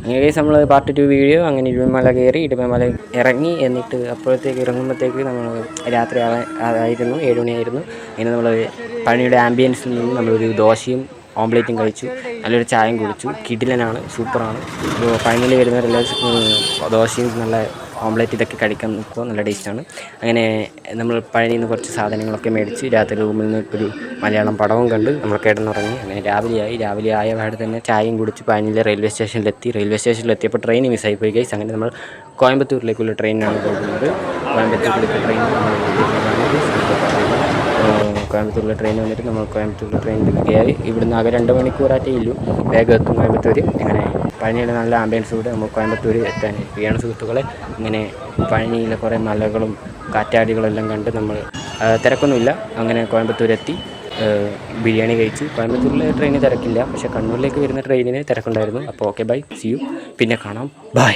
അങ്ങനെ കേസ് നമ്മൾ part 2 video അങ്ങനെ ഇടുമല കയറി ഇടുമല ഇറങ്ങി എന്നിട്ട് അപ്പോഴത്തേക്ക് ഇറങ്ങുമ്പോഴത്തേക്ക് നമ്മൾ രാത്രി ആയിരുന്നു 7 മണിയായിരുന്നു. അങ്ങനെ നമ്മൾ പഴനിയുടെ ആംബിയൻസിൽ നിന്ന് നമ്മളൊരു ദോശയും ഓംലേറ്റും കഴിച്ചു, നല്ലൊരു ചായയും കുടിച്ചു. കിടിലനാണ്, സൂപ്പറാണ്. പഴനിയിൽ വരുന്നവരെല്ലാം ദോശയും നല്ല ഓംലേറ്റ് ഇതൊക്കെ കഴിക്കാൻ നോക്കുക, നല്ല ടേസ്റ്റാണ്. അങ്ങനെ നമ്മൾ പഴനിയിൽ നിന്ന് കുറച്ച് സാധനങ്ങളൊക്കെ മേടിച്ച് രാത്രി റൂമിൽ നിന്ന് ഒരു മലയാളം പടവും കണ്ട് നമ്മൾ കിടന്നുറങ്ങി. അങ്ങനെ രാവിലെ ആയപാട് തന്നെ ചായയും കുടിച്ച് പഴനിയിലെ റെയിൽവേ സ്റ്റേഷനിലെത്തിയപ്പോൾ ട്രെയിൻ മിസ്സായിപ്പോയി ഗൈസ്. അങ്ങനെ നമ്മൾ കോയമ്പത്തൂരിലേക്കുള്ള ട്രെയിനിനാണ് പോകുന്നത്. കോയമ്പത്തൂരിലേക്ക് ട്രെയിൻ കോയമ്പത്തൂരിലെ ട്രെയിൻ വന്നിട്ട് നമ്മൾ കോയമ്പത്തൂരിലെ ട്രെയിനിൽ കയറി. ഇവിടുന്ന് ആകെ 2 മണിക്കൂറായിട്ടേ ഉള്ളൂ, വേഗം എത്തും കോയമ്പത്തൂർ. അങ്ങനെ പഴനിയുടെ നല്ല ആംബിയൻസോടെ നമ്മൾ കോയമ്പത്തൂർ എത്താനിരിക്കുകയാണ് സുഹൃത്തുക്കളെ. ഇങ്ങനെ പഴനിയിലെ കുറേ മലകളും കാറ്റാടികളെല്ലാം കണ്ട് നമ്മൾ തിരക്കൊന്നുമില്ല. അങ്ങനെ കോയമ്പത്തൂരെത്തി ബിരിയാണി കഴിച്ചു. കോയമ്പത്തൂരിലെ ട്രെയിനിന് തിരക്കില്ല, പക്ഷേ കണ്ണൂരിലേക്ക് വരുന്ന ട്രെയിനിന് തിരക്കുണ്ടായിരുന്നു. അപ്പോൾ ഓക്കെ, ബൈ, സി യു, പിന്നെ കാണാം, ബൈ.